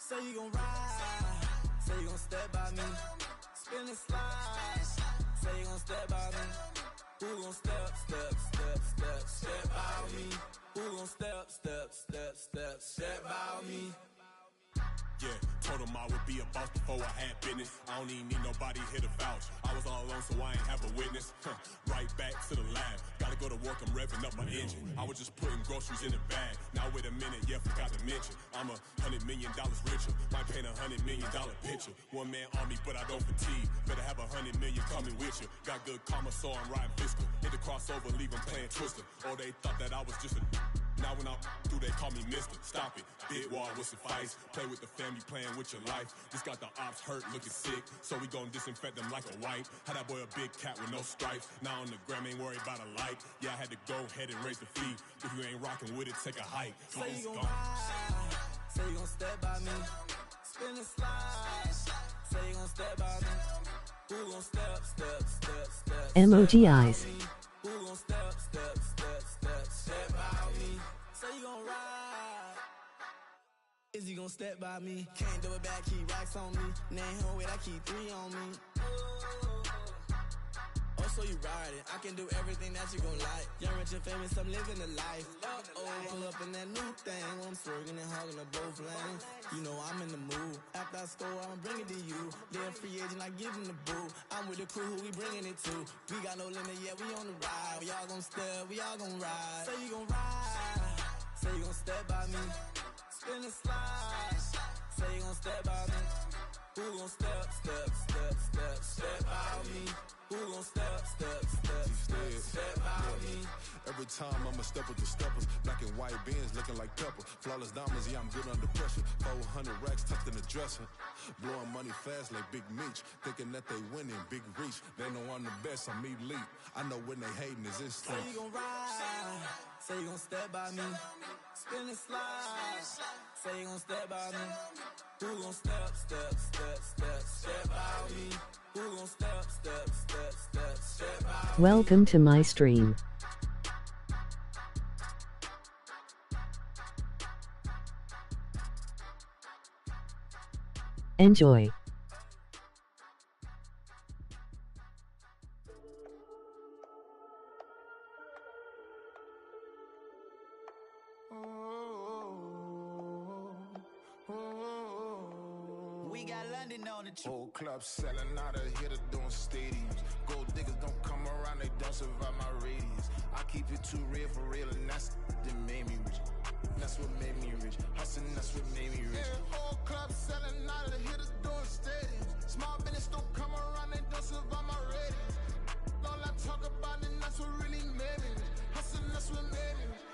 Say you gon' ride, say you gon' step by me. Spin and slide, say you gon' step by me. Who gon' step by me? Who gon' step by me? Yeah, told him I would be a boss before I had business. I don't even need nobody here to vouch. I was all alone, so I ain't have a witness. Right back to the lab. Gotta go to work, I'm revving up my engine. I was just putting groceries in the bag. Now wait a minute, yeah, forgot to mention. I'm $100 million richer. Might paint $100 million picture. One man army, but I don't fatigue. Better have 100 million coming with you. Got good karma, so I'm riding fiscal. Hit the crossover, leave them playing Twister. Oh, they thought that I was just a... Now when I'm through, they call me Mister. Stop it, big wall would suffice. Play with the family, playing with your life. Just got the ops hurt, looking sick, so we gon' disinfect them like a wipe. Had that boy a big cat with no stripes. Now on the gram, ain't worried about a light. Yeah, I had to go ahead and raise the fee. If you ain't rocking with it, take a hike. Say you gon' ride, say you gon' step by me. Spin and slide, say you gon' step by me. Who gon' step Emoji eyes. Who gon' step by me? Say you gon' ride. Is he gon' step by me? Can't do it back, keep racks on me. Name home with I keep 3 on me. Oh, so you riding? I can do everything that you gon' like. Young, rich, and famous, I'm living the life. Pull up in that new thing. I'm swerving and hogging the both lanes. You know I'm in the mood. After I score, I'ma bring it to you. They're a free agent, I give them the boo. I'm with the crew, who we bringing it to. We got no limit, yeah, we on the ride. We all gon' step, we all gon' ride. Say you gon' ride, say you gon' step by me. Spin and slide, say you gon' step by me. Who gon' step by me? Who gon' step by me? Every time I'ma step with the steppers. Black and white beans looking like pepper. Flawless diamonds, yeah, I'm good under pressure. 400 racks tucked in the dresser. Blowing money fast like Big Meech. Thinking that they winning, big reach. They know I'm the best, I'm elite. I know when they hating is instinct. Say you gon' ride, say you gon' step by me. Spin and slide, say you gon' step by me. Who gon' step by me? Who gon' step by me? Welcome to my stream. Enjoy. We got London on the trip. Whole club selling out of here to doing stadiums. Gold diggers don't come around, they don't survive my radius. I keep it too real for real, and that's that made me rich. That's what made me rich. Hustling, that's what made me rich. Yeah, whole club selling out of here to doing stadiums. Small business don't come around, they don't survive my radius. All I talk about it, that's what really made me rich. Hustling, that's what made me rich.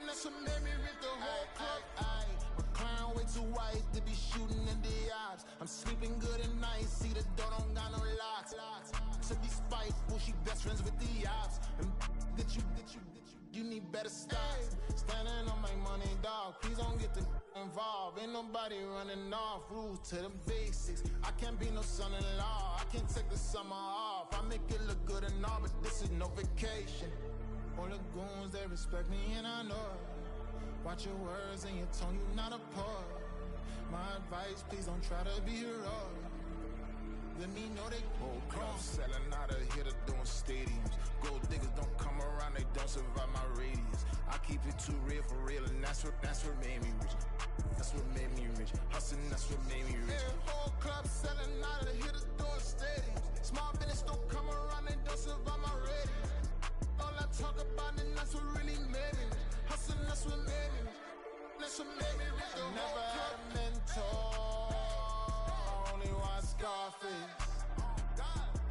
That's what made me rich. The whole club. My crown way too white to be shooting in the eyes. I'm sleeping good at night, see the door don't got no locks. To be spiteful, she best friends with the ops. And that you need better stop. Standing on my money, dog. Please don't get involved. Ain't nobody running off. Rules to the basics. I can't be no son-in-law. I can't take the summer off. I make it look good and all, but this is no vacation. All the goons, they respect me and I know it. Watch your words and your tone, you not a poet. My advice, please don't try to be heroic. Let me know they whole club selling out of here to doing stadiums. Gold diggers don't come around, they don't survive my radius. I keep it too real for real, and that's what made me rich. That's what made me rich. Hustling, that's what made me rich. Yeah, whole club selling out of here to doing stadiums. Small business don't come around, they don't survive my radius. All I talk about it, that's what really made me rich. Hustling, that's what made me rich. That's what made me rich. I never had a mentor. Only one Scarface.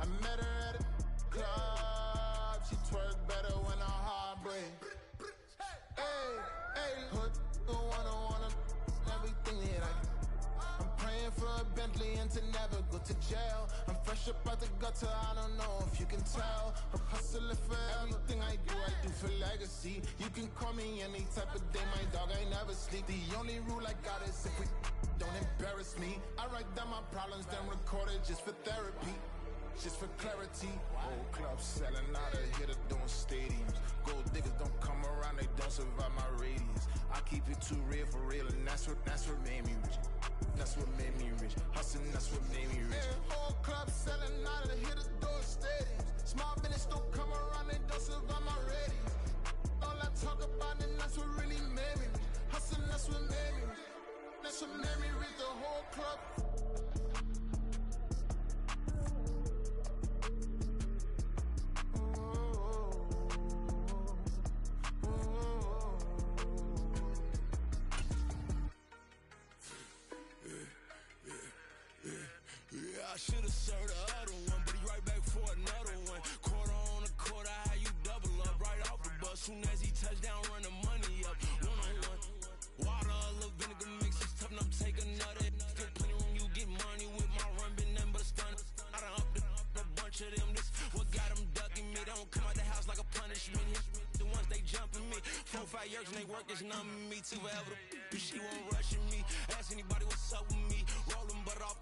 I met her at a club. She twerk better when her heart breaks. Hey, put the one on everything that I can. I'm praying for a Bentley and to never go to jail. I'm fresh up out the gutter, I don't know if you can tell. I'm hustling for everything I do for legacy. You can call me any type of day, my dog, I never sleep. The only rule I got is if we don't embarrass me. I write down my problems, then record it just for therapy. Just for clarity. Whole club selling out of here to doing stadiums. Gold diggers don't come around, they don't survive my radius. I keep it too real for real, and that's what made me rich. That's what made me rich. Hustling, that's what made me rich. Whole club selling out of hit the door stadiums. Small business don't come around, they don't survive my radius. All I talk about it, that's what really made me rich. Hustling, that's what made me rich. That's what made me rich, the whole club. I should've served the other one, but he right back for another one. Quarter on a quarter, how you double up right off the bus. Soon as he touch down, run the money up. One-on-one. Water, a little vinegar mix, it's tough enough to take another. Still plenty room, you get money with my run, been nothing but a stun. I done up a bunch of them, this what got them ducking me. They don't come out the house like a punishment. The ones they jumping me. 4 or 5 years and they work is numbing me. Too forever, she won't rushing me. Ask anybody what's up with me. Rolling butt off.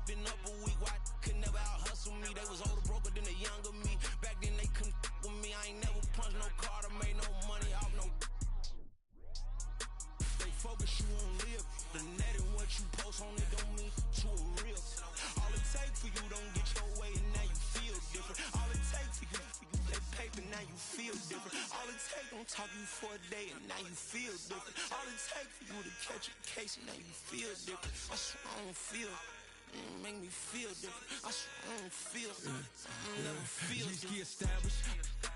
Been up a week, why could never out hustle me? They was older, broker than the younger me. Back then they couldn't with me. I ain't never punched no card or made no money off no. They focus, you won't live. The net and what you post on it don't mean you a real. All it take for you don't get your way and now you feel different. All it take for you that paper, now you feel different. All it take don't talk you for a day and now you feel different. All it take for you to catch a case and now you feel different. I swear I don't feel. Make me feel different. I swear I don't feel. Never feel different. Get established.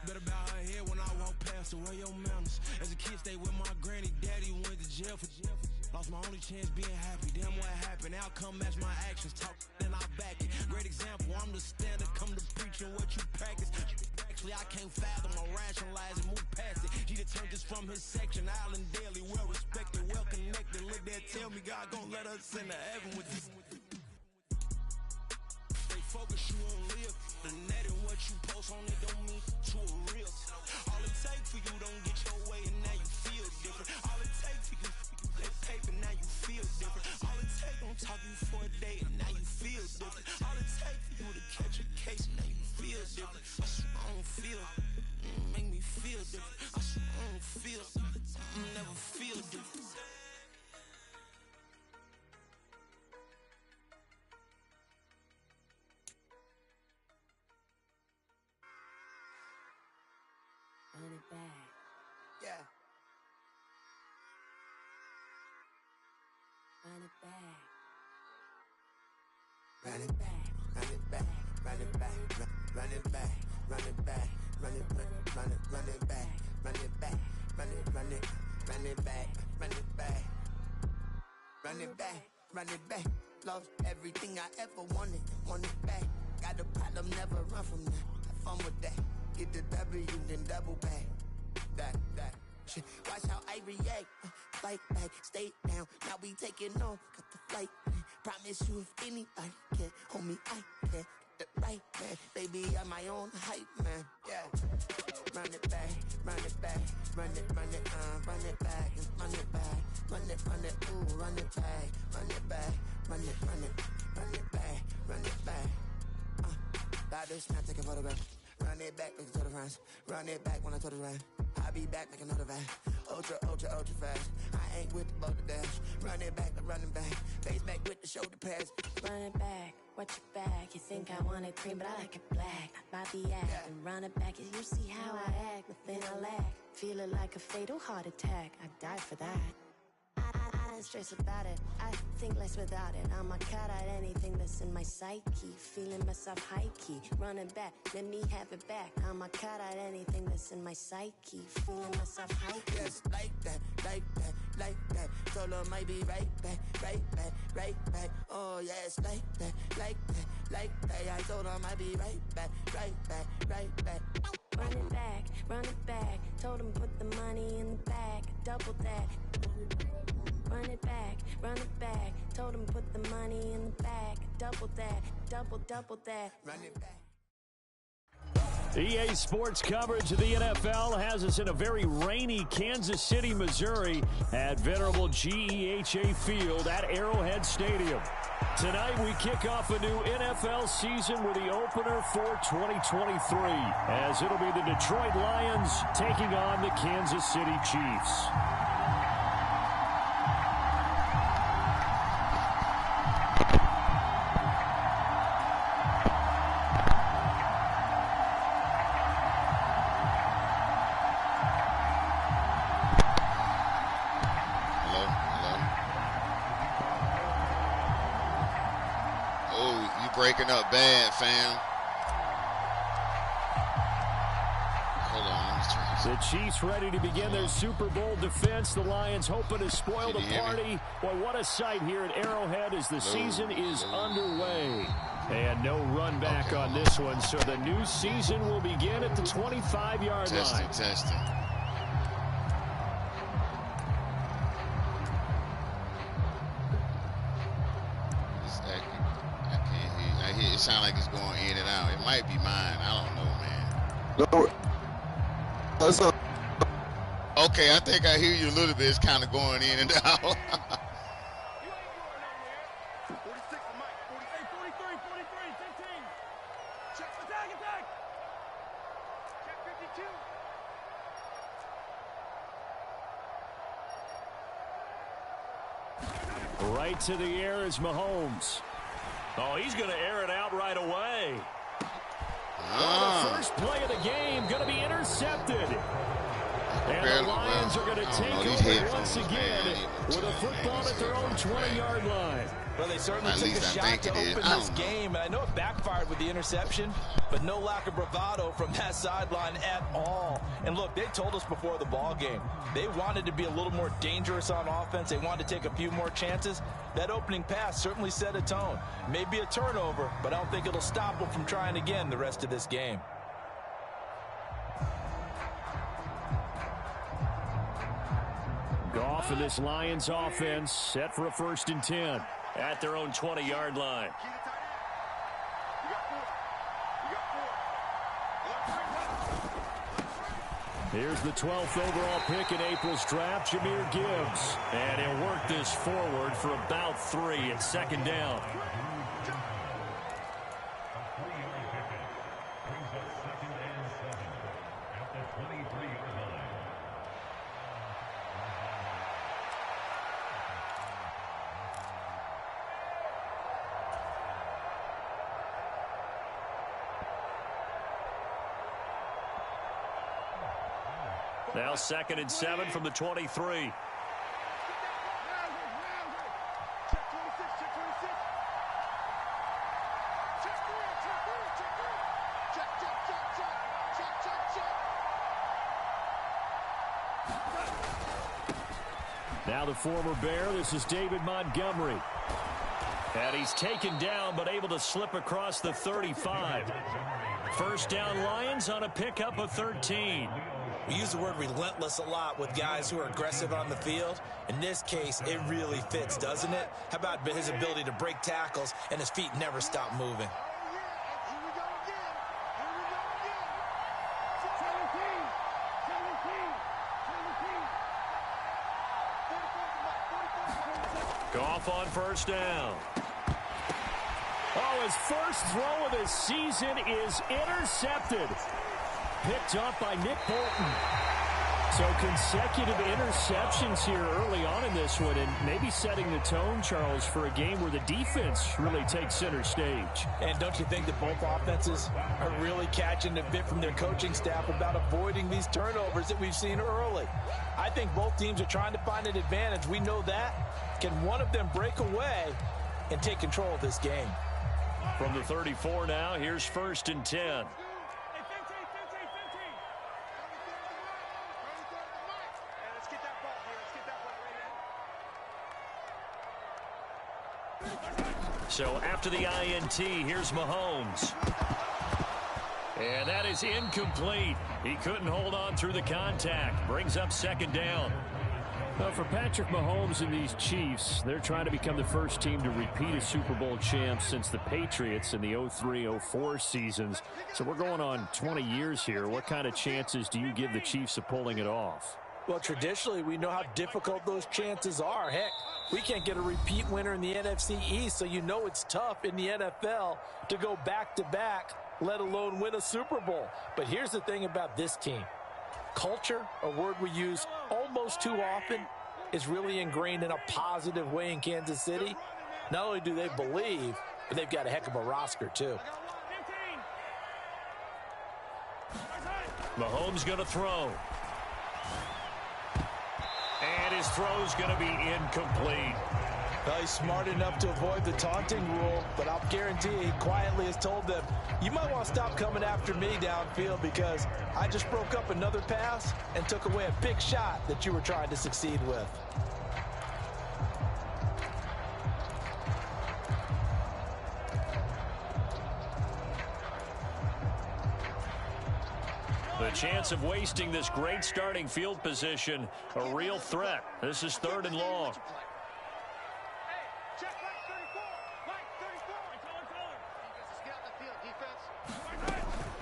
Better bow her head when I walk past her. Where your manners? As a kid, stayed with my granny. Daddy went to jail for jail. Lost my only chance being happy. Damn, what happened? Outcome match my actions. Talk and I back it. Great example. I'm the standard. Come to preaching what you practice. Actually, I can't fathom or rationalize and move past it. He done turned this from his section. Island daily, well respected, well connected. Look there, tell me God gon' let us into heaven with this. Focus, you won't live. The net and what you post on it don't mean you a real. All it take for you don't get your way and now you feel different. All it take for you that paper, now you feel different. All it take don't talk you for a day and now you feel different. All it take for you to catch a case and now you feel different. I swear I don't feel. Make me feel different. I swear I don't feel. Never feel different. Run it back. Yeah. Run it back. Run it back. Run it back. Run it back. Run it back. Run it back. Run it back. Run it back. Run it back. Run it back. Run it back. Run it back. Run it back. Run it back. Lost everything I ever wanted. Want it back. Got a problem, never run from that. Have fun with that. Get the W, then double back. That shit. Watch how I react. Fight back, stay down. Now we taking on. Got the flight. Promise you if anybody can, homie, I can. Get the right man. Baby, I'm my own hype man. Yeah. Run it back, run it back, run it back, run it back, run it back, run it, ooh, run it back, run it back, run it back, run it back. Like this, now take a photograph. Run it back, like a total friends. Run it back when I told it right. I'll be back, make another van. Ultra fast. I ain't with the boulder dash. Run it back, run it back. Face back with the shoulder pads. Run it back, watch your back. You think I want it cream, but I like it black. Not the act, Yeah. and run it back. You see how I act, nothing I lack. Feel it like a fatal heart attack. I'd die for that. I don't stress about it. I think less without it. I'ma cut out anything that's in my psyche. Feeling myself high key. Running back, let me have it back. I'ma cut out anything that's in my psyche. Feeling myself high key. Yes, like that, like that, like that. Solo might be right back, right back, right back. Oh yes, like that, like that, like that. I told him I'd be right back, right back, right back. Run it back, run it back. Told him put the money in the bag. Double that. Run it back, run it back. Told him put the money in the bag. Double that, double that. Run it back. EA Sports coverage of the NFL has us in a very rainy Kansas City, Missouri at venerable GEHA Field at Arrowhead Stadium. Tonight we kick off a new NFL season with the opener for 2023, as it'll be the Detroit Lions taking on the Kansas City Chiefs. breaking up bad, fam. Hold on, let me turn this. The Chiefs ready to begin their Super Bowl defense. The Lions hoping to spoil the party. Boy, what a sight here at Arrowhead as the season is underway. And no run back on this one, so the new season will begin at the 25-yard line. Testing. I can't hear. It sounds like it's going in and out. It might be mine. I don't know, man. No. That's up. Okay, I think I hear you a little bit. It's kind of going in and out. 46 Mike. 43, 15. Check attack. Check 52. Right to the air is Mahomes. Oh, he's going to air it out right away. Well, the first play of the game going to be intercepted. And the Lions are going to take over once again with a football at their own 20-yard line. Well, they certainly took a shot to open this game. I know it backfired with the interception, but no lack of bravado from that sideline at all. And look, they told us before the ball game, they wanted to be a little more dangerous on offense. They wanted to take a few more chances. That opening pass certainly set a tone. Maybe a turnover, but I don't think it'll stop them from trying again the rest of this game. Goff and this Lions offense set for a 1st and 10 at their own 20-yard line. Here's the 12th overall pick in April's draft, Jahmyr Gibbs. And he'll work this forward for about 3 at 2nd down. Now 2nd and 7 from the 23. Now the former Bear, this is David Montgomery. And he's taken down but able to slip across the 35. 1st down Lions on a pickup of 13. We use the word relentless a lot with guys who are aggressive on the field. In this case, it really fits, doesn't it? How about his ability to break tackles and his feet never stop moving? Goff on 1st down. Oh, his first throw of the season is intercepted. Picked up by Nick Bolton. So consecutive interceptions here early on in this one, and maybe setting the tone, Charles, for a game where the defense really takes center stage. And don't you think that both offenses are really catching a bit from their coaching staff about avoiding these turnovers that we've seen early? I think both teams are trying to find an advantage. We know that. Can one of them break away and take control of this game? From the 34 now, here's 1st and 10. So after the INT, here's Mahomes. And that is incomplete. He couldn't hold on through the contact. Brings up 2nd down. Well, for Patrick Mahomes and these Chiefs, they're trying to become the first team to repeat a Super Bowl champ since the Patriots in the 03-04 seasons. So we're going on 20 years here. What kind of chances do you give the Chiefs of pulling it off? Well, traditionally, we know how difficult those chances are. Heck, we can't get a repeat winner in the NFC East, so you know it's tough in the NFL to go back-to-back, let alone win a Super Bowl. But here's the thing about this team. Culture, a word we use almost too often, is really ingrained in a positive way in Kansas City. Not only do they believe, but they've got a heck of a roster, too. Mahomes going to throw. And his throw's going to be incomplete. Well, he's smart enough to avoid the taunting rule, but I'll guarantee he quietly has told them, you might want to stop coming after me downfield because I just broke up another pass and took away a big shot that you were trying to succeed with. The chance of wasting this great starting field position, a real threat. This is 3rd and long.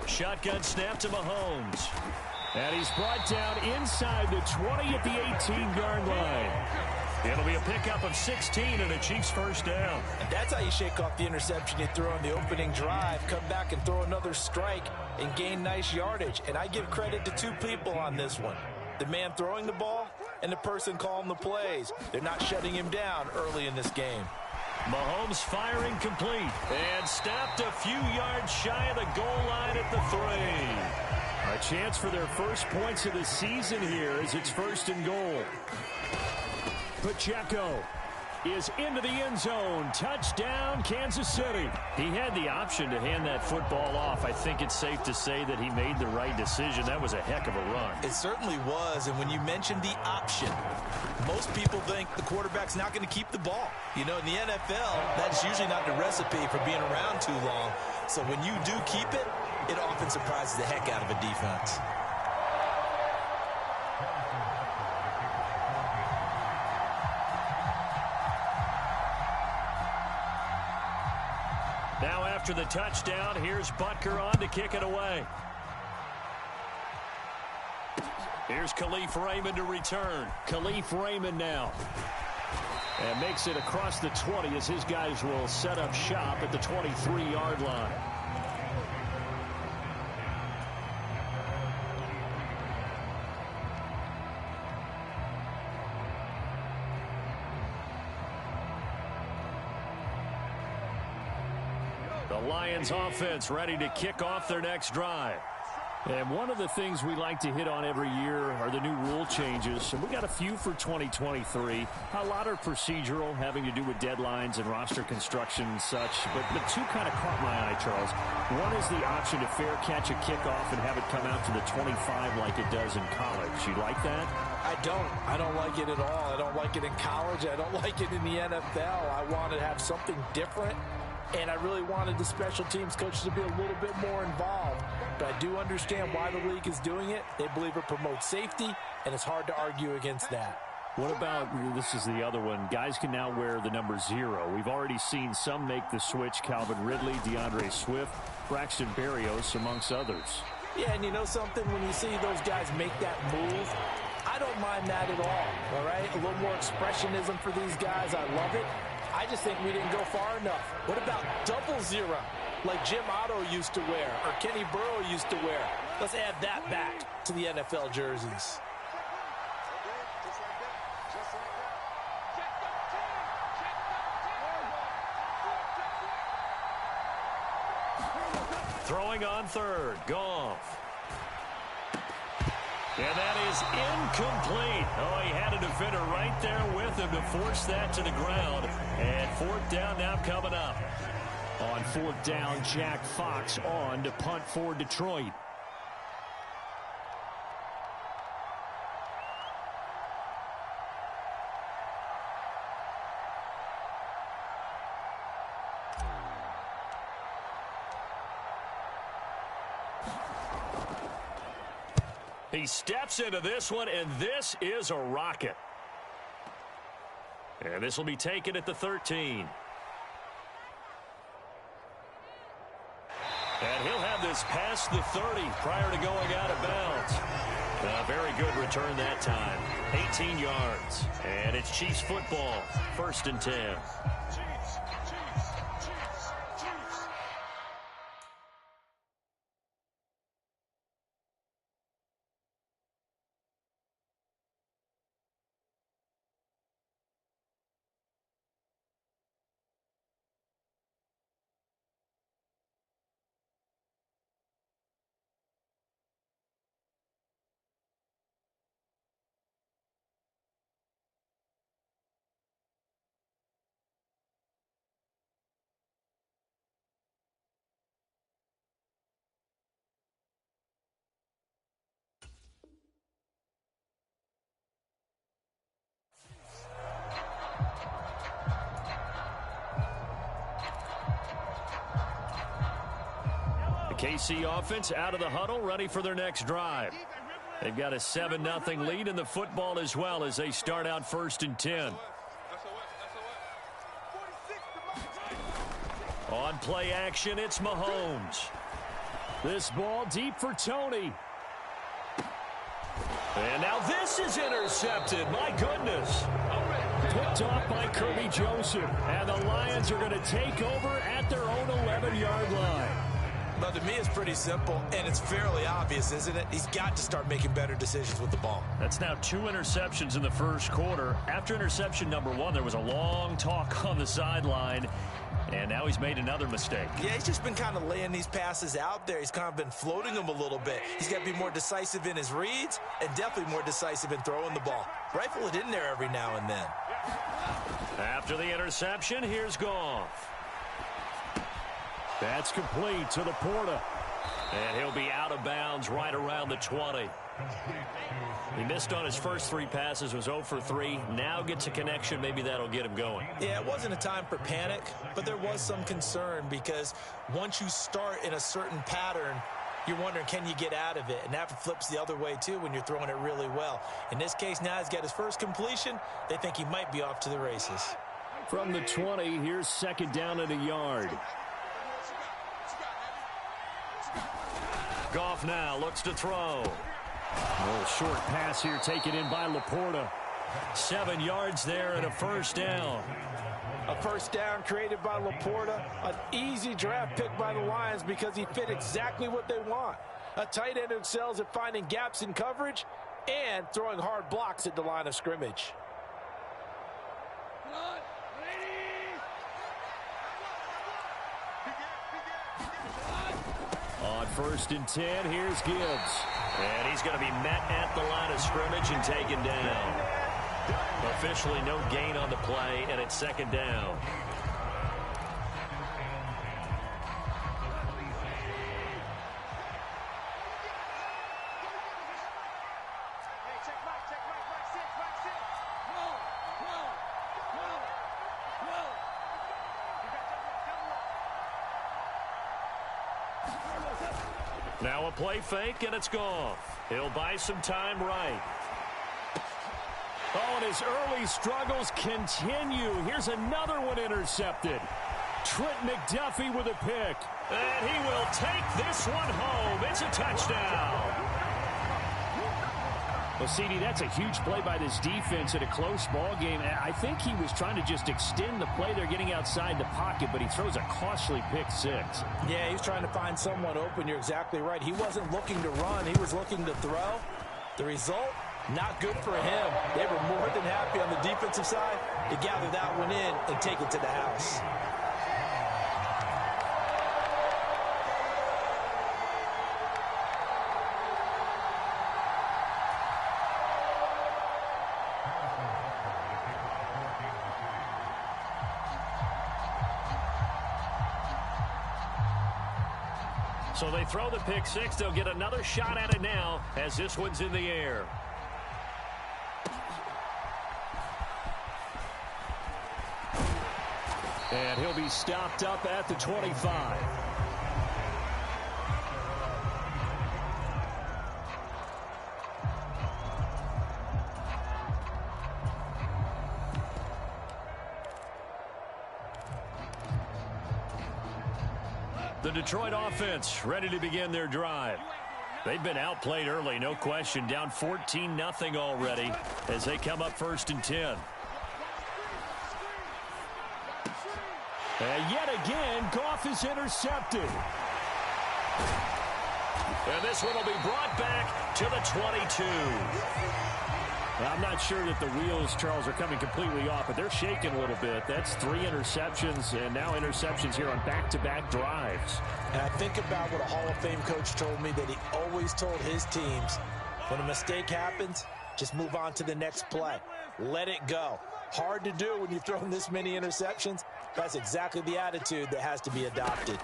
Shotgun snap to Mahomes. And he's brought down inside the 20 at the 18-yard line. It'll be a pickup of 16 and a Chiefs first down. And that's how you shake off the interception you threw on the opening drive. Come back and throw another strike and gain nice yardage. And I give credit to 2 people on this one. The man throwing the ball and the person calling the plays. They're not shutting him down early in this game. Mahomes firing complete and stopped a few yards shy of the goal line at the 3. A chance for their first points of the season here as it's 1st and goal. Pacheco is into the end zone. Touchdown, Kansas City. He had the option to hand that football off. I think it's safe to say that he made the right decision. That was a heck of a run. It certainly was, and when you mentioned the option, most people think the quarterback's not going to keep the ball. You know, in the NFL, that's usually not the recipe for being around too long. So when you do keep it, it often surprises the heck out of a defense. Now after the touchdown, here's Butker on to kick it away. Here's Khalif Raymond to return. Khalif Raymond now. And makes it across the 20 as his guys will set up shop at the 23-yard line. The Lions offense ready to kick off their next drive. And one of the things we like to hit on every year are the new rule changes. And we got a few for 2023. A lot are procedural, having to do with deadlines and roster construction and such. But 2 kind of caught my eye, Charles. One is the option to fair catch a kickoff and have it come out to the 25 like it does in college. You like that? I don't like it at all. I don't like it in college. I don't like it in the NFL. I want to have something different. And I really wanted the special teams coaches to be a little bit more involved. But I do understand why the league is doing it. They believe it promotes safety, and it's hard to argue against that. What about, this is the other one, guys can now wear the number 0. We've already seen some make the switch, Calvin Ridley, DeAndre Swift, Braxton Berrios, amongst others. Yeah, and you know something? When you see those guys make that move, I don't mind that at all right? A little more expressionism for these guys. I love it. I just think we didn't go far enough. What about 00, like Jim Otto used to wear or Kenny Burrow used to wear? Let's add that back to the NFL jerseys. Throwing on 3rd, Goff. And that is incomplete. Oh, he had a defender right there with him to force that to the ground. And 4th down now coming up. On 4th down, Jack Fox on to punt for Detroit. He steps into this one, and this is a rocket. And this will be taken at the 13. And he'll have this past the 30 prior to going out of bounds. A very good return that time. 18 yards. And it's Chiefs football. 1st and 10. KC offense out of the huddle, ready for their next drive. They've got a 7-0 lead in the football as well as they start out 1st and 10. On play action, it's Mahomes. This ball deep for Tony. And now this is intercepted. My goodness. Picked off by Kirby Joseph. And the Lions are going to take over at their own 11-yard line. But to me, it's pretty simple, and it's fairly obvious, isn't it? He's got to start making better decisions with the ball. That's now 2 interceptions in the first quarter. After interception number 1, there was a long talk on the sideline, and now he's made another mistake. Yeah, he's just been kind of laying these passes out there. He's kind of been floating them a little bit. He's got to be more decisive in his reads and definitely more decisive in throwing the ball. Rifle it in there every now and then. After the interception, here's Goff. That's complete to Laporta. And he'll be out of bounds right around the 20. He missed on his first 3 passes, was 0 for 3. Now gets a connection. Maybe that'll get him going. Yeah, it wasn't a time for panic, but there was some concern because once you start in a certain pattern, you're wondering, can you get out of it? And that flips the other way, too, when you're throwing it really well. In this case, now he's got his first completion. They think he might be off to the races. From the 20, here's 2nd down and a yard. Goff now looks to throw. A little short pass here taken in by Laporta. 7 yards there and a 1st down. A 1st down created by Laporta. An easy draft pick by the Lions because he fit exactly what they want. A tight end who excels at finding gaps in coverage and throwing hard blocks at the line of scrimmage. On 1st and 10, here's Gibbs. And he's going to be met at the line of scrimmage and taken down. Officially no gain on the play, and it's 2nd down. Now a play fake, and it's Goff. He'll buy some time right. Oh, and his early struggles continue. Here's another one intercepted. Trent McDuffie with a pick. And he will take this one home. It's a touchdown. Well, CD, that's a huge play by this defense in a close ball game. I think he was trying to just extend the play. They're getting outside the pocket, but he throws a costly pick 6. Yeah, he's trying to find someone open. You're exactly right. He wasn't looking to run. He was looking to throw. The result, not good for him. They were more than happy on the defensive side to gather that one in and take it to the house. So they throw the pick 6. They'll get another shot at it now as this one's in the air. And he'll be stopped up at the 25. The Detroit offense ready to begin their drive. They've been outplayed early, no question. Down 14-0 already as they come up 1st and 10. And yet again, Goff is intercepted. And this one will be brought back to the 22. I'm not sure that the wheels, Charles, are coming completely off, but they're shaking a little bit. That's 3 interceptions, and now interceptions here on back-to-back drives. And I think about what a Hall of Fame coach told me, that he always told his teams, when a mistake happens, just move on to the next play. Let it go. Hard to do when you've thrown this many interceptions. That's exactly the attitude that has to be adopted.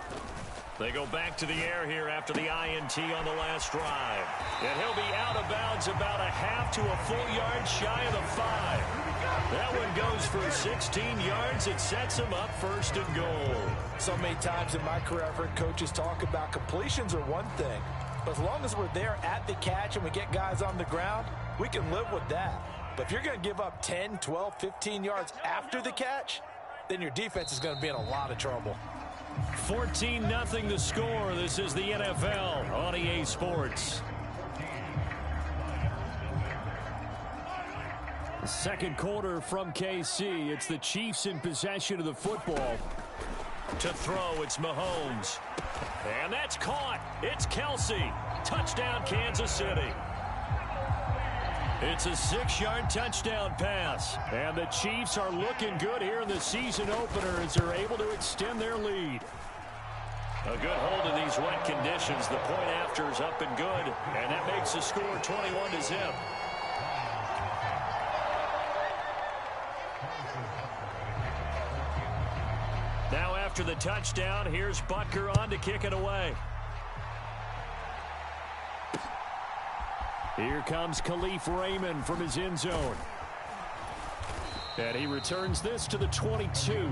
They go back to the air here after the INT on the last drive. And he'll be out of bounds about a half to a full yard shy of the 5. That one goes for 16 yards. It sets him up first and goal. So many times in my career, I've heard coaches talk about completions are one thing. But as long as we're there at the catch and we get guys on the ground, we can live with that. But if you're going to give up 10, 12, 15 yards after the catch, then your defense is going to be in a lot of trouble. 14-0 the score. This is the NFL on EA Sports. Second quarter from KC. It's the Chiefs in possession of the football. To throw, it's Mahomes. And that's caught. It's Kelsey. Touchdown, Kansas City. It's a 6-yard touchdown pass. And the Chiefs are looking good here in the season opener as they're able to extend their lead. A good hold in these wet conditions. The point after is up and good. And that makes the score 21-0. Now after the touchdown, here's Butker on to kick it away. Here comes Khalif Raymond from his end zone. And he returns this to the 22.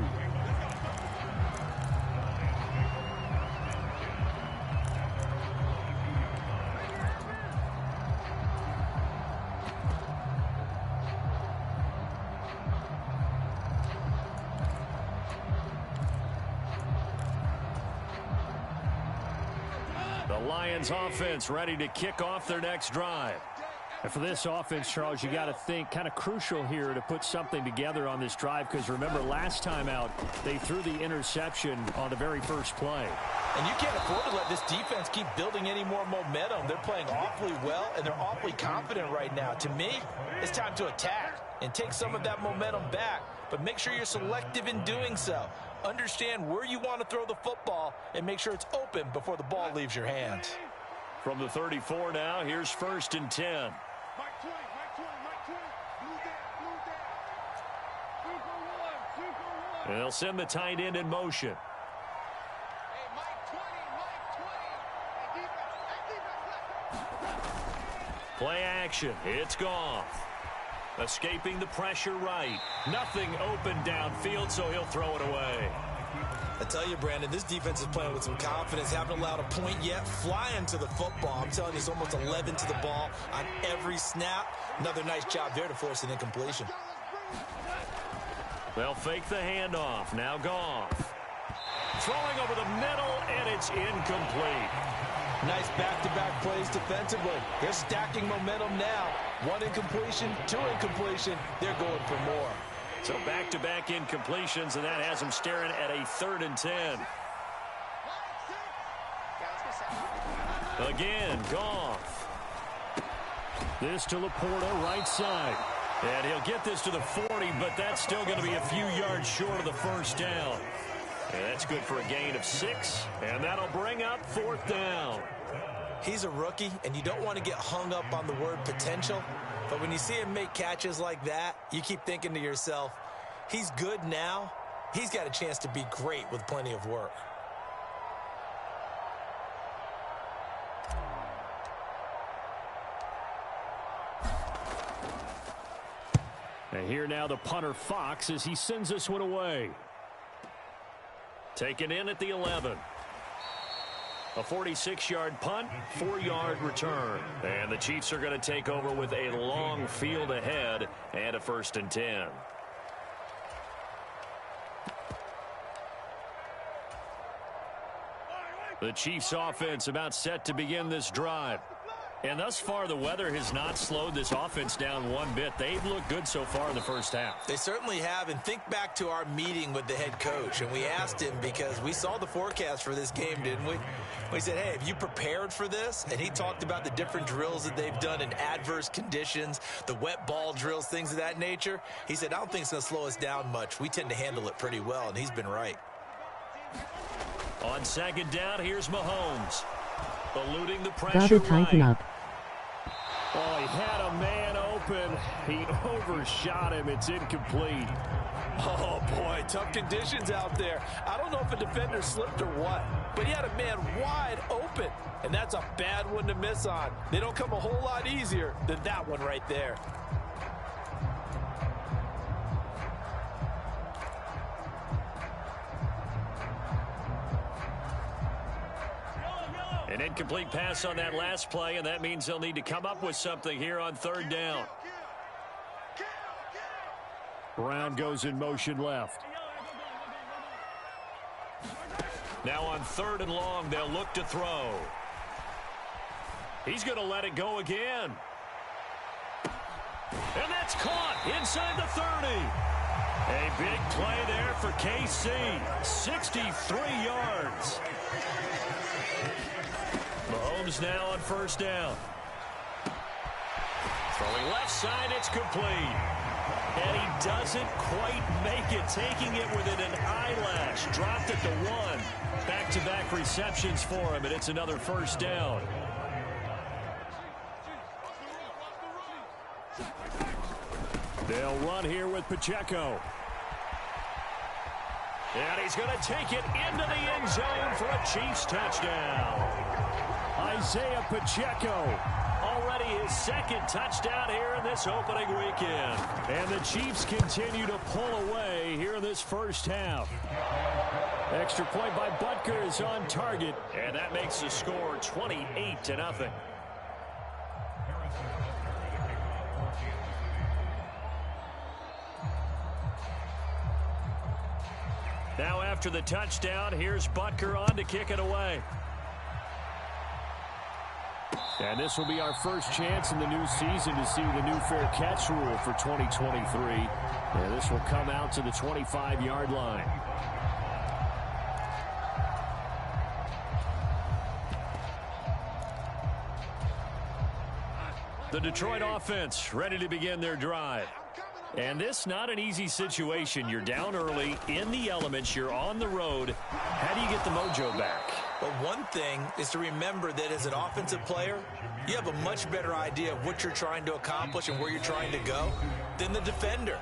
Lions offense ready to kick off their next drive. And for this offense, Charles, you got to think kind of crucial here to put something together on this drive, because remember last time out they threw the interception on the very first play. And you can't afford to let this defense keep building any more momentum. They're playing awfully well, and they're awfully confident right now. To me, it's time to attack and take some of that momentum back, but make sure you're selective in doing so. Understand where you want to throw the football and make sure it's open before the ball leaves your hands. From the 34 now, here's 1st and 10. And they'll send the tight end in motion. Play action. It's Goff. Escaping the pressure right. Nothing open downfield, so he'll throw it away. I tell you, Brandon, this defense is playing with some confidence. Haven't allowed a point yet. Flying to the football. I'm telling you, it's almost 11 to the ball on every snap. Another nice job there to force an incompletion. They'll fake the handoff. Now Goff. Throwing over the middle, and it's incomplete. Nice back-to-back plays defensively. They're stacking momentum now. 1 incompletion, 2 incompletion. They're going for more. So back-to-back incompletions, and that has them staring at a 3rd and 10. Again, Goff. This to Laporta, right side. And he'll get this to the 40, but that's still going to be a few yards short of the first down. And that's good for a gain of 6, and that'll bring up 4th down. He's a rookie, and you don't want to get hung up on the word potential. But when you see him make catches like that, you keep thinking to yourself, he's good now. He's got a chance to be great with plenty of work. And here now the punter Fox as he sends this one away. Taken in at the 11. A 46-yard punt, 4-yard return. And the Chiefs are going to take over with a long field ahead and a 1st and 10. The Chiefs offense about set to begin this drive. And thus far, the weather has not slowed this offense down one bit. They've looked good so far in the first half. They certainly have. And think back to our meeting with the head coach. And we asked him, because we saw the forecast for this game, didn't we? We said, hey, have you prepared for this? And he talked about the different drills that they've done in adverse conditions, the wet ball drills, things of that nature. He said, I don't think it's going to slow us down much. We tend to handle it pretty well, and he's been right. On 2nd down, here's Mahomes. Eluding the pressure. Gotta tighten up. Oh, he had a man open. He overshot him. It's incomplete. Oh, boy, tough conditions out there. I don't know if a defender slipped or what, but he had a man wide open, and that's a bad one to miss on. They don't come a whole lot easier than that one right there. An incomplete pass on that last play, and that means they'll need to come up with something here on third down. Brown goes in motion left. Now on third and long, they'll look to throw. He's going to let it go again. And that's caught inside the 30. A big play there for KC. 63 yards. Mahomes now on first down. Throwing left side, it's complete. And he doesn't quite make it, taking it within an eyelash. Dropped it to 1. Back-to-back receptions for him, and it's another first down. They'll run here with Pacheco. And he's going to take it into the end zone for a Chiefs touchdown. Isaiah Pacheco, already his second touchdown here in this opening weekend. And the Chiefs continue to pull away here in this first half. Extra point by Butker is on target, and that makes the score 28-0. Now after the touchdown, here's Butker on to kick it away. And this will be our first chance in the new season to see the new fair catch rule for 2023. And this will come out to the 25-yard line. The Detroit offense ready to begin their drive. And this not an easy situation. You're down early, in the elements, you're on the road. How do you get the mojo back? Well, one thing is to remember that as an offensive player, you have a much better idea of what you're trying to accomplish and where you're trying to go than the defender.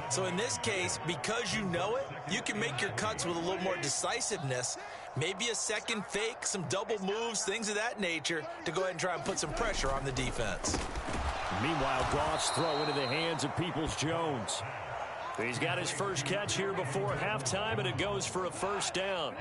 So in this case, because you know it, you can make your cuts with a little more decisiveness, maybe a second fake, some double moves, things of that nature, to go ahead and try and put some pressure on the defense. Meanwhile, Goff's throw into the hands of Peoples-Jones. He's got his first catch here before halftime, and it goes for a first down.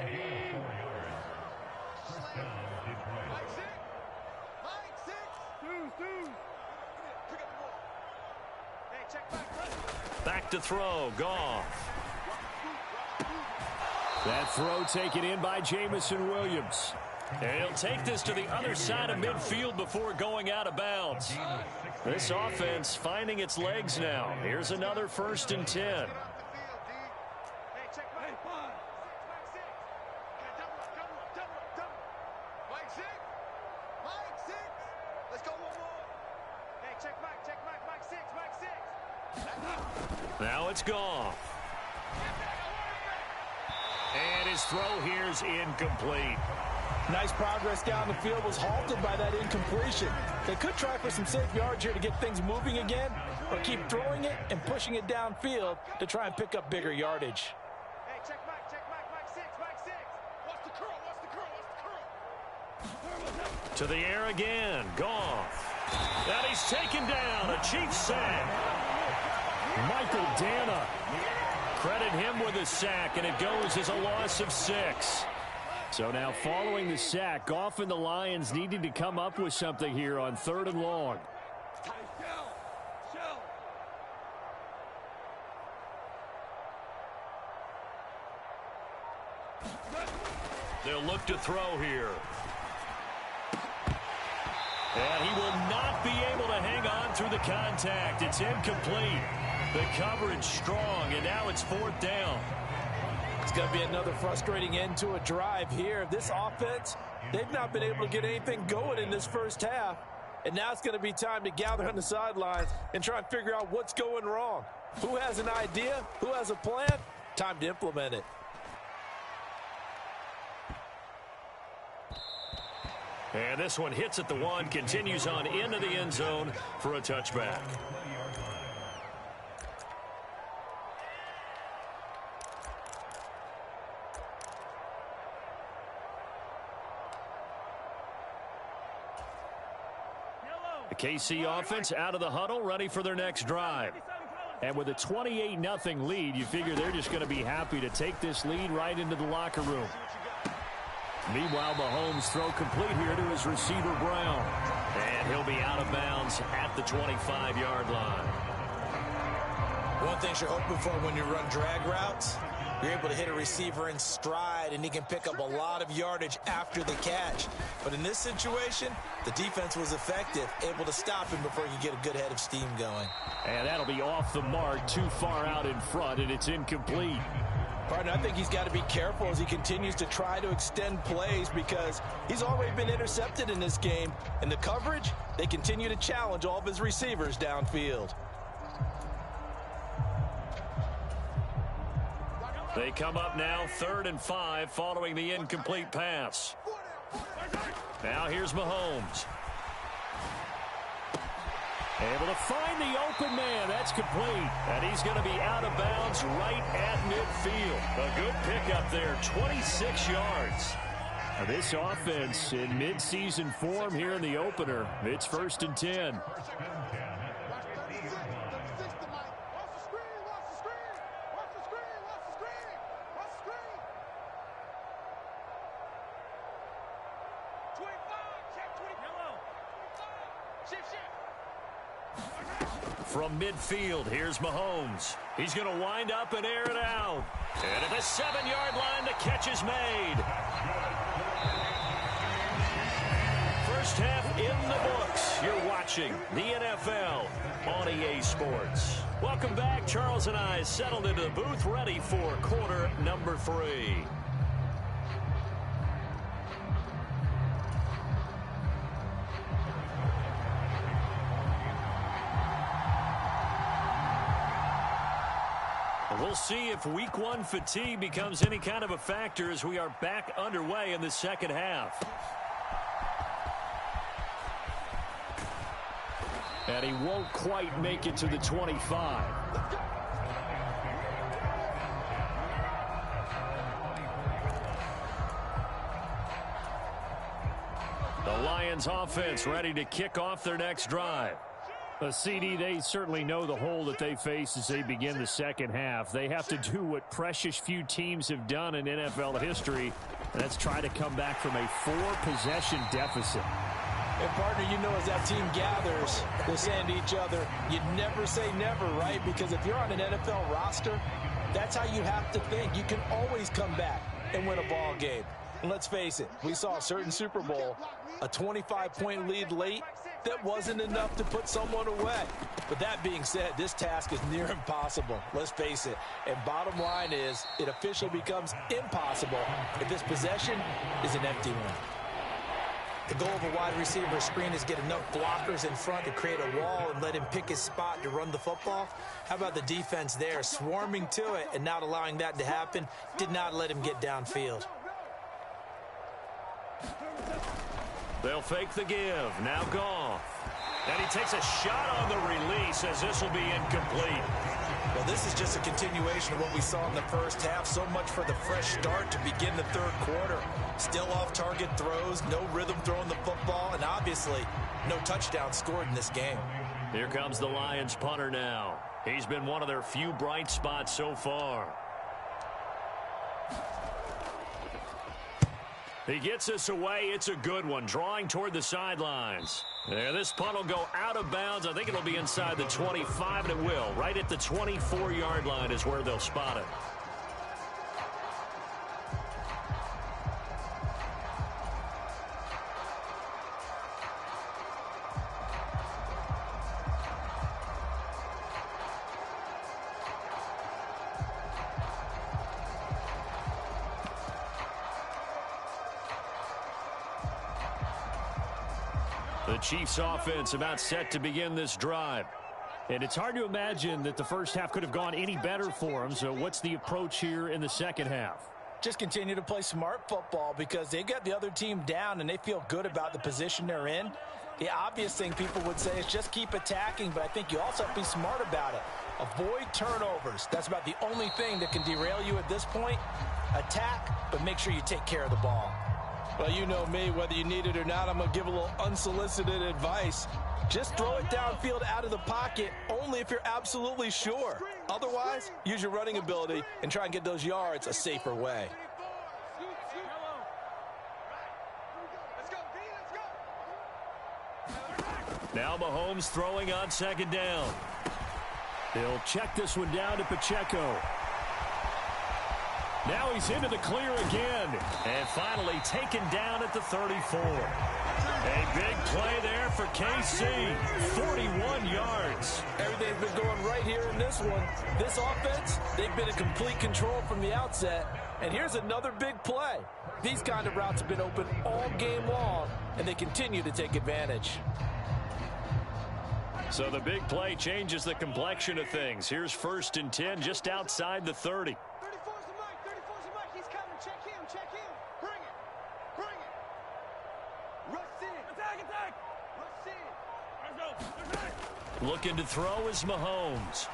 Back to throw, Goff. That throw taken in by Jamison Williams. And he'll take this to the other side of midfield before going out of bounds. This offense finding its legs now. Here's another 1st and 10. Now it's Goff. And his throw here's incomplete. Nice progress down the field, was halted by that incompletion. They could try for some safe yards here to get things moving again, or keep throwing it and pushing it downfield to try and pick up bigger yardage. Hey, check Mike 6. What's the curl? To the air again, Goff. And he's taken down, a Chiefs sack. Michael Dana. Credit him with a sack, and it goes as a loss of 6. So now following the sack, Goff and the Lions needing to come up with something here on 3rd and long. They'll look to throw here. And he will not be able to hang on through the contact. It's incomplete. The coverage strong, and now it's 4th down. It's going to be another frustrating end to a drive here. This offense, they've not been able to get anything going in this first half. And now it's going to be time to gather on the sidelines and try and figure out what's going wrong. Who has an idea? Who has a plan? Time to implement it. And this one hits at the 1, continues on into the end zone for a touchback. The KC offense out of the huddle, ready for their next drive. And with a 28-0 lead, you figure they're just going to be happy to take this lead right into the locker room. Meanwhile, Mahomes throw complete here to his receiver, Brown. And he'll be out of bounds at the 25-yard line. One thing you're hoping for when you run drag routes, you're able to hit a receiver in stride, and he can pick up a lot of yardage after the catch. But in this situation, the defense was effective, able to stop him before he could get a good head of steam going. And that'll be off the mark, too far out in front, and it's incomplete. Partner, I think he's got to be careful as he continues to try to extend plays because he's already been intercepted in this game. And the coverage, they continue to challenge all of his receivers downfield. They come up now 3rd and 5 following the incomplete pass. Now here's Mahomes. Able to find the open man. That's complete. And he's going to be out of bounds right at midfield. A good pickup there, 26 yards. Now this offense in midseason form here in the opener. It's 1st and 10. From midfield, here's Mahomes. He's going to wind up and air it out. And at the 7-yard line, the catch is made. First half in the books. You're watching the NFL on EA Sports. Welcome back. Charles and I settled into the booth, ready for quarter number 3. We'll see if week 1 fatigue becomes any kind of a factor as we are back underway in the second half. And he won't quite make it to the 25. The Lions offense ready to kick off their next drive. CD, they certainly know the hole that they face as they begin the second half. They have to do what precious few teams have done in NFL history, and that's try to come back from a 4-possession deficit. And, partner, you know as that team gathers, they're saying to each other, you never say never, right? Because if you're on an NFL roster, that's how you have to think. You can always come back and win a ball game. And let's face it, we saw a certain Super Bowl, a 25-point lead late, that wasn't enough to put someone away. But that being said, this task is near impossible. Let's face it. And bottom line is, it officially becomes impossible if this possession is an empty one. The goal of a wide receiver screen is get enough blockers in front to create a wall and let him pick his spot to run the football. How about the defense there, swarming to it and not allowing that to happen? Did not let him get downfield. They'll fake the give. Now Goff. And he takes a shot on the release as this will be incomplete. Well, this is just a continuation of what we saw in the first half. So much for the fresh start to begin the third quarter. Still off-target throws, no rhythm throwing the football, and obviously no touchdown scored in this game. Here comes the Lions punter now. He's been one of their few bright spots so far. He gets us away. It's a good one. Drawing toward the sidelines. There, this punt will go out of bounds. I think it'll be inside the 25, and it will. Right at the 24-yard line is where they'll spot it. The Chiefs offense about set to begin this drive. And it's hard to imagine that the first half could have gone any better for them. So what's the approach here in the second half? Just continue to play smart football because they got the other team down and they feel good about the position they're in. The obvious thing people would say is just keep attacking, but I think you also have to be smart about it. Avoid turnovers. That's about the only thing that can derail you at this point. Attack, but make sure you take care of the ball. Well, you know me, whether you need it or not, I'm going to give a little unsolicited advice. Just throw it downfield out of the pocket only if you're absolutely sure. Otherwise, use your running ability and try and get those yards a safer way. Now Mahomes throwing on second down. He'll check this one down to Pacheco. Now he's into the clear again. And finally taken down at the 34. A big play there for KC. 41 yards. Everything's been going right here in this one. This offense, they've been in complete control from the outset. And here's another big play. These kind of routes have been open all game long, and they continue to take advantage. So the big play changes the complexion of things. Here's 1st and 10 just outside the 30. 34's the mic. 34's the mic. He's coming. Check him. Check him. Bring it. Bring it. Rush in. Attack, attack. Rush in. Let's go. Let's go. Looking to throw is Mahomes.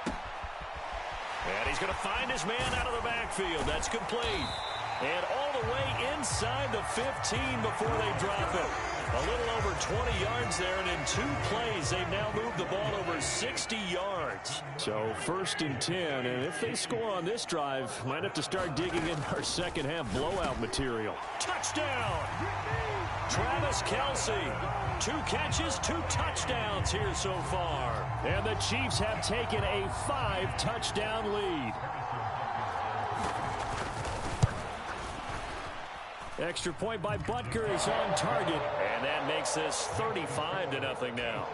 And he's going to find his man out of the backfield. That's complete. And all the way inside the 15 before they drop it. A little over 20 yards there, and in 2 plays, they've now moved the ball over 60 yards. So 1st and 10, and if they score on this drive, might have to start digging in our second half blowout material. Touchdown! Travis Kelce. 2 catches, 2 touchdowns here so far. And the Chiefs have taken a 5-touchdown lead. Extra point by Butker is on target, and that makes this 35-0 now.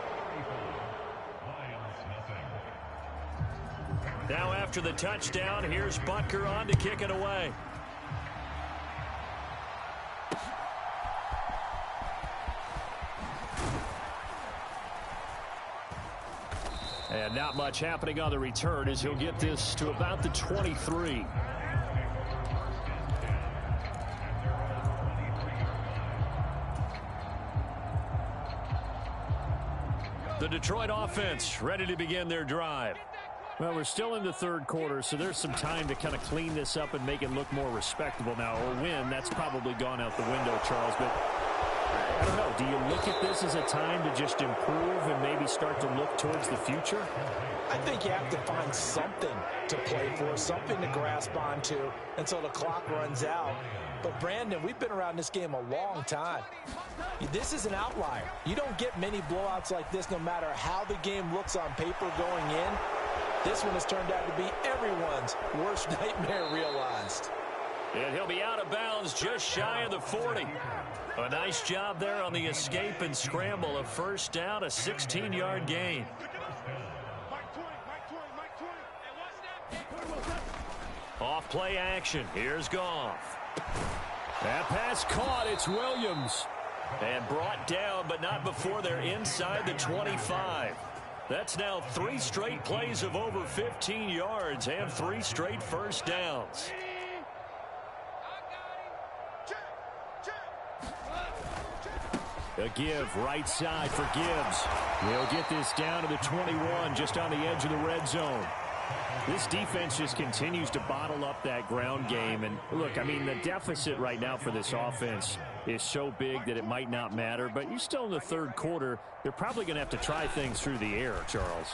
Now after the touchdown, here's Butker on to kick it away. And not much happening on the return as he'll get this to about the 23. The Detroit offense ready to begin their drive. Well, we're still in the 3rd quarter, so there's some time to kind of clean this up and make it look more respectable now. A win, that's probably gone out the window, Charles. But I don't know. Do you look at this as a time to just improve and maybe start to look towards the future? I think you have to find something to play for, something to grasp onto until the clock runs out. But, Brandon, we've been around this game a long time. This is an outlier. You don't get many blowouts like this no matter how the game looks on paper going in. This one has turned out to be everyone's worst nightmare realized. And he'll be out of bounds just shy of the 40. A nice job there on the escape and scramble. A 1st down, a 16-yard gain. Off play action. Here's Goff. That pass caught. It's Williams. And brought down, but not before they're inside the 25. That's now 3 straight plays of over 15 yards and 3 straight 1st downs. A give right side for Gibbs. He'll get this down to the 21, just on the edge of the red zone. This defense just continues to bottle up that ground game. And look, I mean, the deficit right now for this offense is so big that it might not matter. But you're still in the 3rd quarter. They're probably going to have to try things through the air, Charles.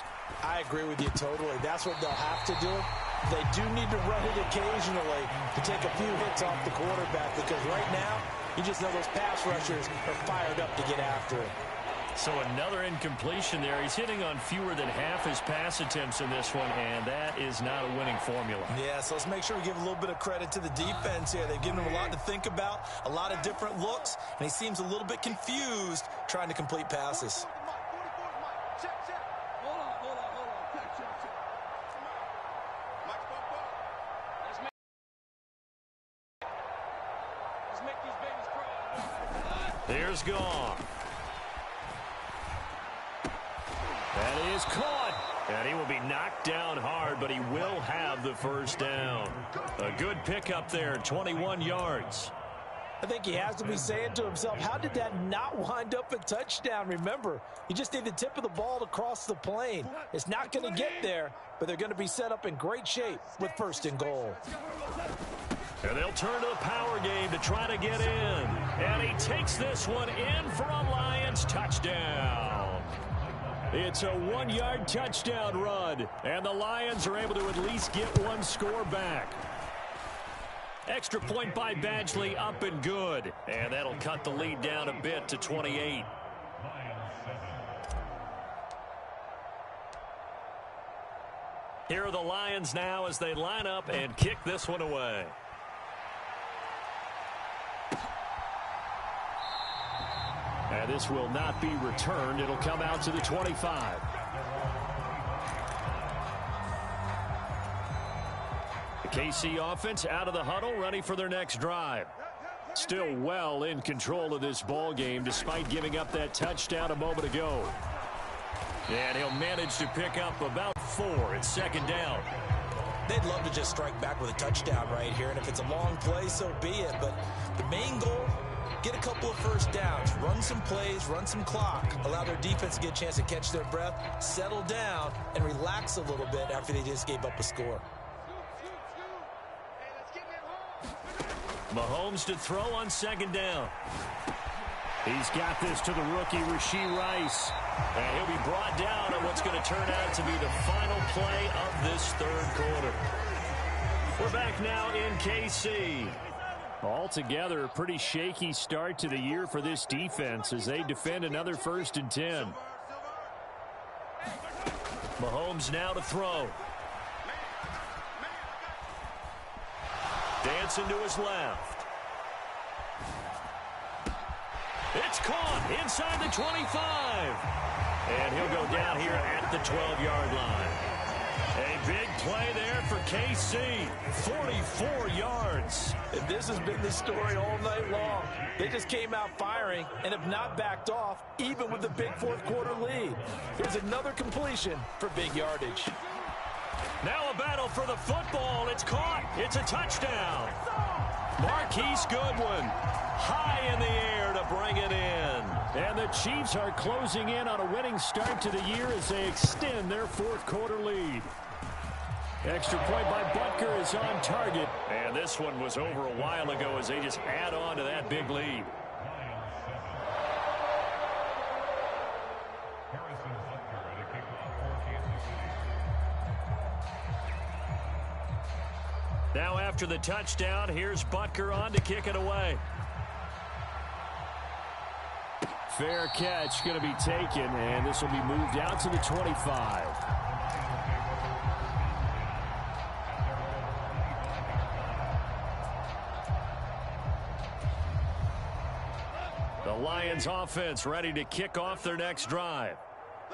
I agree with you totally. That's what they'll have to do. They do need to run it occasionally to take a few hits off the quarterback, because right now, you just know those pass rushers are fired up to get after it. So another incompletion there. He's hitting on fewer than half his pass attempts in this one, and that is not a winning formula. Yeah, so let's make sure we give a little bit of credit to the defense here. They've given him a lot to think about, a lot of different looks, and he seems a little bit confused trying to complete passes. Here's Goff. That is caught. And he will be knocked down hard, but he will have the 1st down. A good pickup there, 21 yards. I think he has to be saying to himself, how did that not wind up a touchdown? Remember, you just need the tip of the ball to cross the plane. It's not going to get there, but they're going to be set up in great shape with 1st and goal. And they'll turn to the power game to try to get in. And he takes this one in for a Lions touchdown. It's a 1-yard touchdown run. And the Lions are able to at least get 1 score back. Extra point by Badgley, up and good. And that'll cut the lead down a bit to 28. Here are the Lions now as they line up and kick this one away. And this will not be returned. It'll come out to the 25. The KC offense out of the huddle, ready for their next drive. Still well in control of this ball game despite giving up that touchdown a moment ago. And he'll manage to pick up about 4. It's second down. They'd love to just strike back with a touchdown right here, and if it's a long play, so be it. But the main goal, get a couple of first downs, run some plays, run some clock, allow their defense to get a chance to catch their breath, settle down, and relax a little bit after they just gave up a score. Mahomes to throw on second down. He's got this to the rookie, Rashee Rice. And he'll be brought down on what's going to turn out to be the final play of this third quarter. We're back now in KC. Altogether, a pretty shaky start to the year for this defense as they defend another 1st and 10. Mahomes now to throw. Dancing to his left. It's caught inside the 25. And he'll go down here at the 12-yard line. A big play there for KC. 44 yards. And this has been the story all night long. They just came out firing and have not backed off, even with the big fourth quarter lead. Here's another completion for big yardage. Now a battle for the football. It's caught. It's a touchdown. Marquise Goodwin high in the air to bring it in. And the Chiefs are closing in on a winning start to the year as they extend their fourth quarter lead. Extra point by Butker is on target. And this one was over a while ago as they just add on to that big lead. Now after the touchdown, here's Butker on to kick it away. Fair catch going to be taken, and this will be moved out to the 25. The Lions offense ready to kick off their next drive.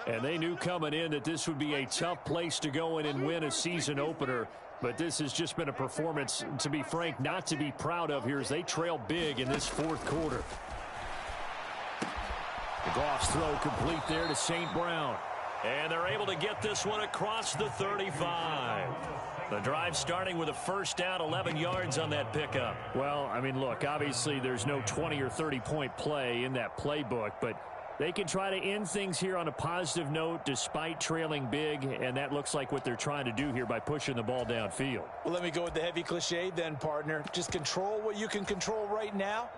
And they knew coming in that this would be a tough place to go in and win a season opener. But this has just been a performance, to be frank, not to be proud of here as they trail big in this fourth quarter. The Goff's throw complete there to St. Brown. And they're able to get this one across the 35. The drive starting with a first down, 11 yards on that pickup. Well, I mean, look, obviously there's no 20 or 30-point play in that playbook, but they can try to end things here on a positive note despite trailing big, and that looks like what they're trying to do here by pushing the ball downfield. Well, let me go with the heavy cliche then, partner. Just control what you can control right now,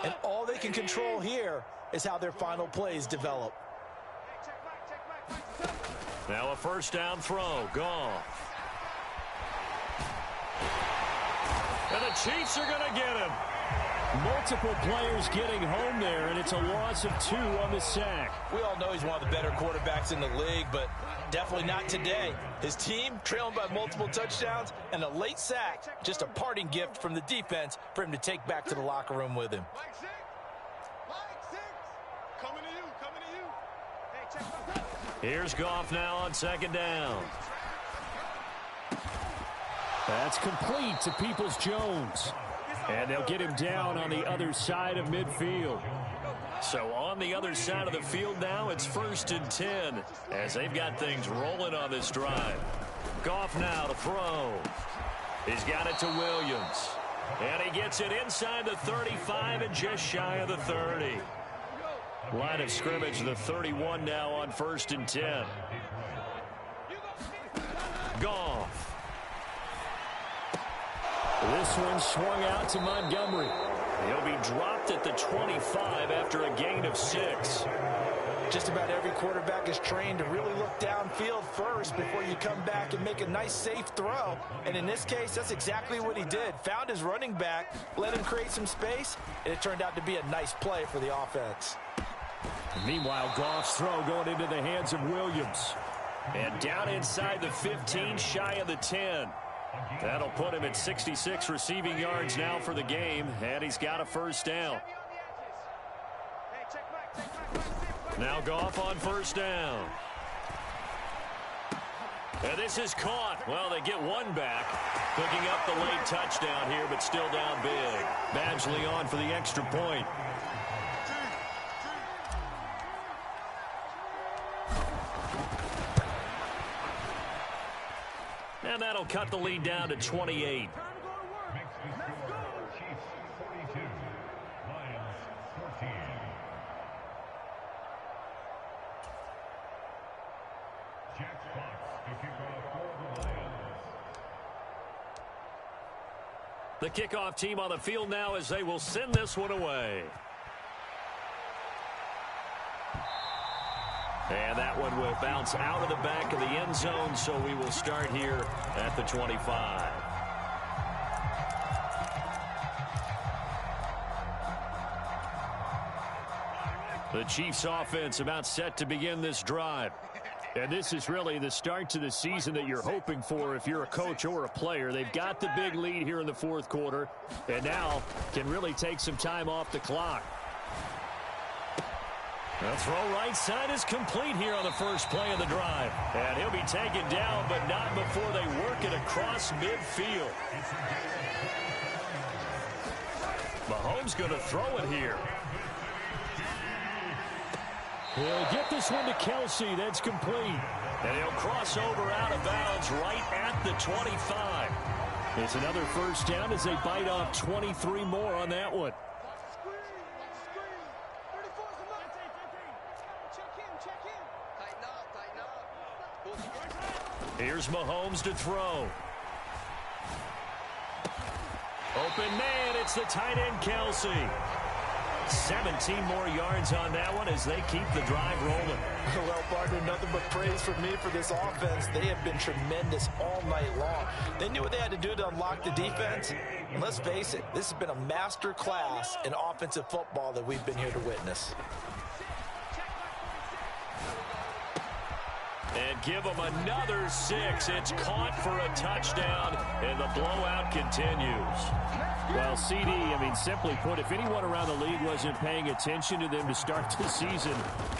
and all they can control here is how their final plays develop. Now a first down throw. Goff. And the Chiefs are going to get him. Multiple players getting home there, and it's a loss of 2 on the sack. We all know he's one of the better quarterbacks in the league, but definitely not today. His team trailing by multiple touchdowns and a late sack. Just a parting gift from the defense for him to take back to the locker room with him. Here's Goff now on second down. That's complete to Peoples-Jones. And they'll get him down on the other side of midfield. So on the other side of the field now, it's 1st and 10 as they've got things rolling on this drive. Goff now to throw. He's got it to Williams. And he gets it inside the 35 and just shy of the 30. Line of scrimmage, the 31 now on 1st and 10. Goff. This one swung out to Montgomery. He'll be dropped at the 25 after a gain of 6. Just about every quarterback is trained to really look downfield first before you come back and make a nice, safe throw. And in this case, that's exactly what he did. Found his running back, let him create some space, and it turned out to be a nice play for the offense. Meanwhile, Goff's throw going into the hands of Williams. And down inside the 15, shy of the 10. That'll put him at 66 receiving yards now for the game, and he's got a first down. Now Goff on first down. And this is caught. Well, they get one back. Picking up the late touchdown here, but still down big. Badgley on for the extra point. And that'll cut the lead down to 28. The kickoff team on the field now as they will send this one away. And that one will bounce out of the back of the end zone, so we will start here at the 25. The Chiefs offense about set to begin this drive. And this is really the start to the season that you're hoping for if you're a coach or a player. They've got the big lead here in the fourth quarter, and now can really take some time off the clock. The throw right side is complete here on the first play of the drive. And he'll be taken down, but not before they work it across midfield. Mahomes going to throw it here. He'll get this one to Kelsey. That's complete. And he'll cross over out of bounds right at the 25. It's another first down as they bite off 23 more on that one. Here's Mahomes to throw. Open man, it's the tight end Kelsey. 17 more yards on that one as they keep the drive rolling. Well, partner, nothing but praise from me for this offense. They have been tremendous all night long. They knew what they had to do to unlock the defense. And let's face it, this has been a master class in offensive football that we've been here to witness. And give them another 6. It's caught for a touchdown, and the blowout continues. Well, CD, simply put, if anyone around the league wasn't paying attention to them to start the season,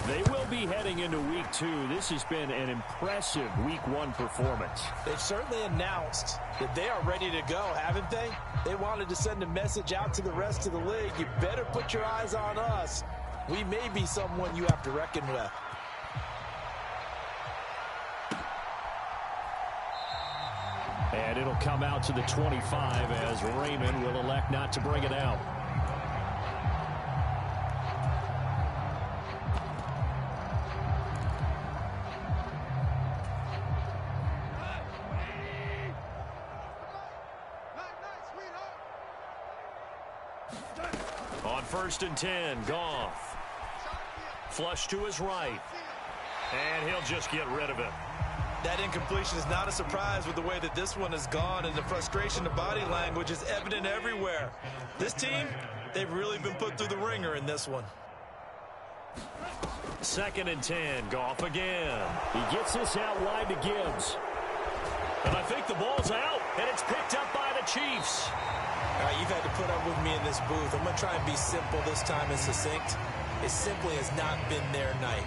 they will be heading into Week 2. This has been an impressive Week 1 performance. They've certainly announced that they are ready to go, haven't they? They wanted to send a message out to the rest of the league. You better put your eyes on us. We may be someone you have to reckon with. And it'll come out to the 25 as Raymond will elect not to bring it out. On 1st and 10, Goff. Flush to his right. And he'll just get rid of it. That incompletion is not a surprise with the way that this one has gone, and the frustration of body language is evident everywhere. This team, they've really been put through the ringer in this one. 2nd and 10, Goff again. He gets this out wide to Gibbs. And I think the ball's out, and it's picked up by the Chiefs. All right, you've had to put up with me in this booth. I'm going to try and be simple this time and succinct. It simply has not been their night.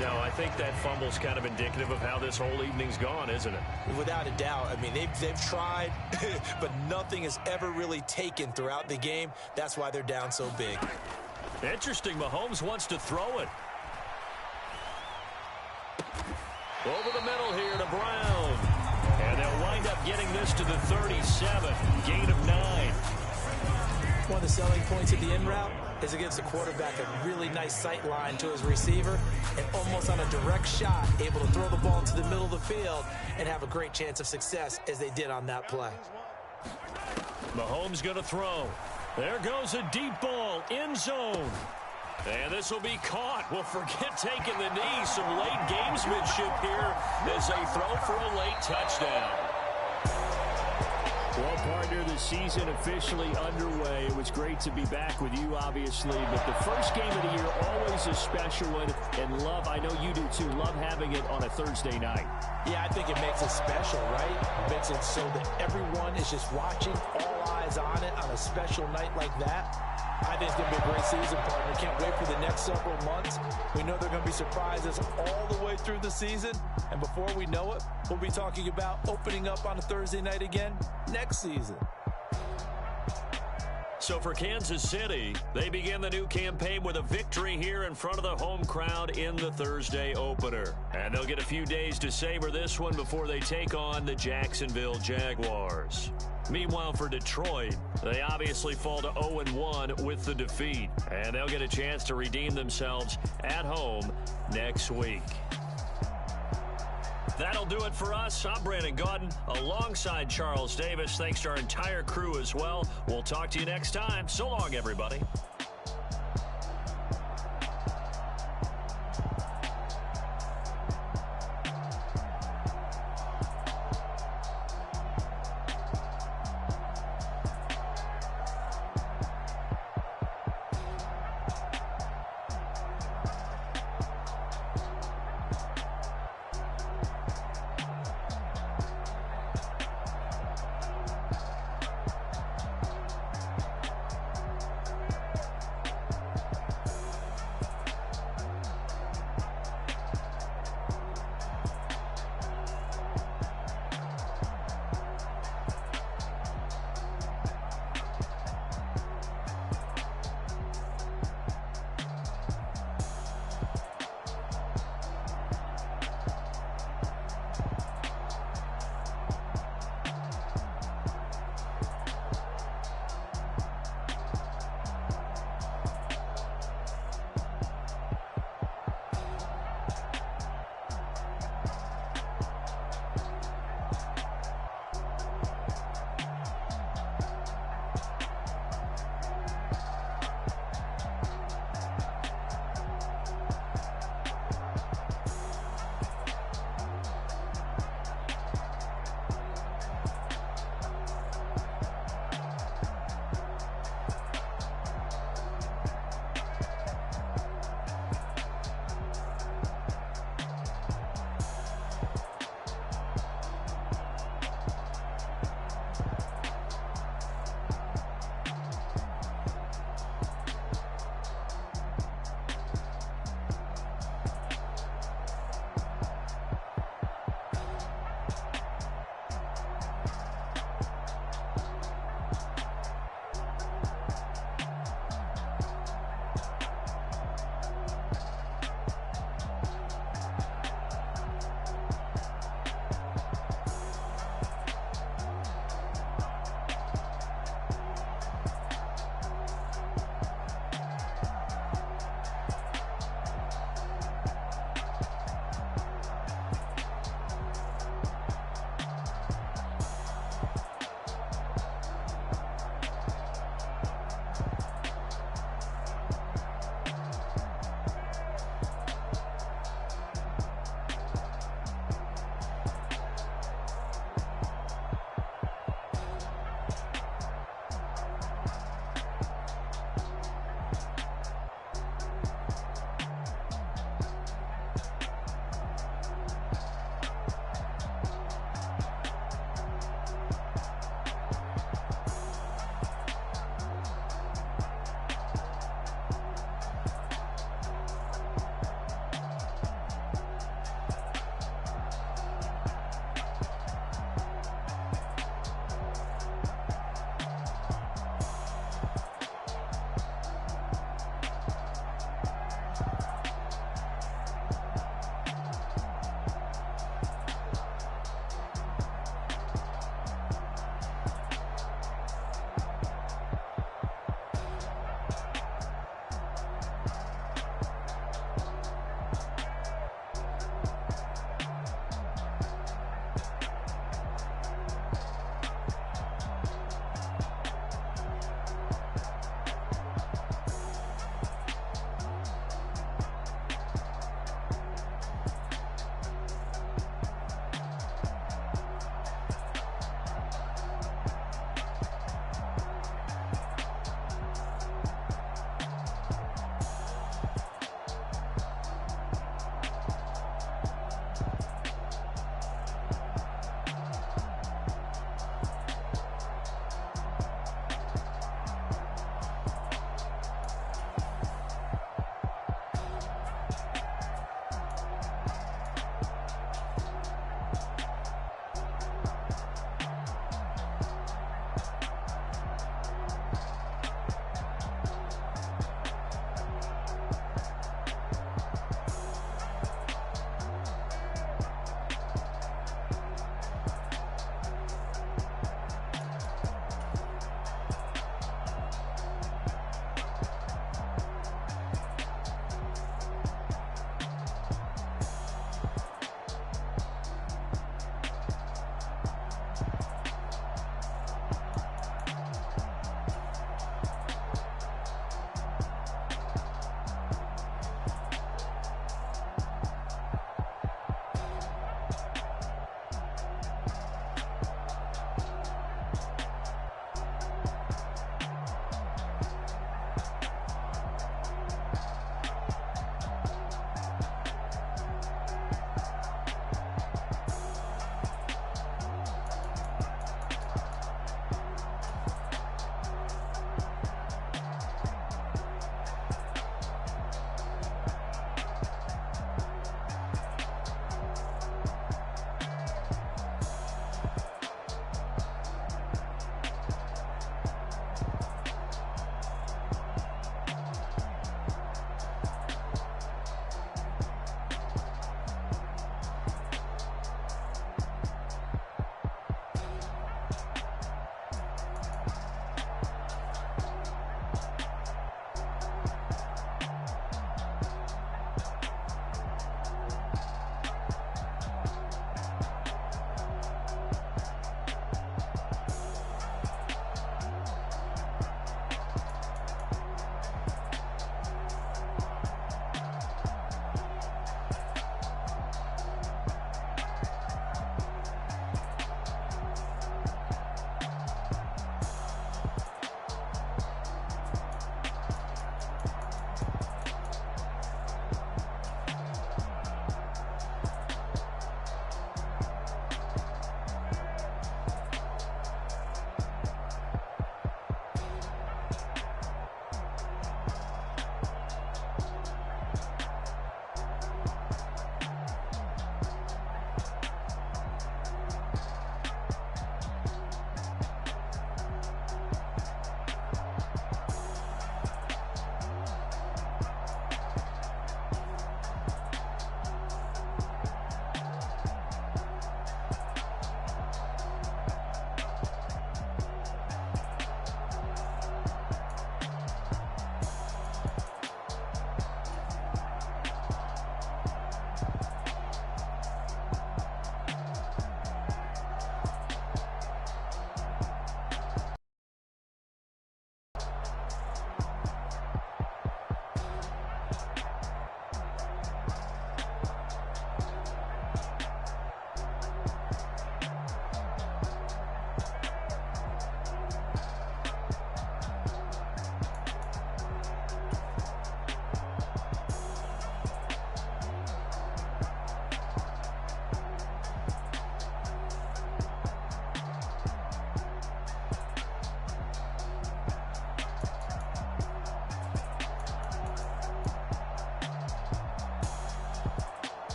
No, I think that fumble's kind of indicative of how this whole evening's gone, isn't it? Without a doubt. They've tried, but nothing has ever really taken throughout the game. That's why they're down so big. Interesting. Mahomes wants to throw it. Over the middle here to Brown. And they'll wind up getting this to the 37. Gain of 9. One of the selling points of the in route is it gives the quarterback a really nice sight line to his receiver and almost on a direct shot able to throw the ball into the middle of the field and have a great chance of success as they did on that play. Mahomes going to throw. There goes a deep ball, end zone. And this will be caught. Well, forget taking the knee. Some late gamesmanship here as they throw for a late touchdown. Well, partner, the season officially underway. It was great to be back with you, obviously, but the first game of the year, always a special one. And love, I know you do too, love having it on a Thursday night. Yeah, I think it makes it special, right? It makes it so that everyone is just watching, all eyes on it on a special night like that. I think it's going to be a great season, partner. Can't wait for the next several months. We know there are going to be surprises all the way through the season. And before we know it, we'll be talking about opening up on a Thursday night again next season. So for Kansas City, they begin the new campaign with a victory here in front of the home crowd in the Thursday opener. And they'll get a few days to savor this one before they take on the Jacksonville Jaguars. Meanwhile, for Detroit, they obviously fall to 0-1 with the defeat. And they'll get a chance to redeem themselves at home next week. That'll do it for us. I'm Brandon Gaudin alongside Charles Davis. Thanks to our entire crew as well. We'll talk to you next time. So long, everybody.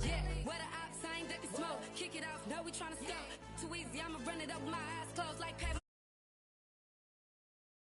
Yeah, where the ops, I ain't ducking smoke. Kick it off, no, we tryna scope. Too easy, I'ma run it up with my eyes closed like paper.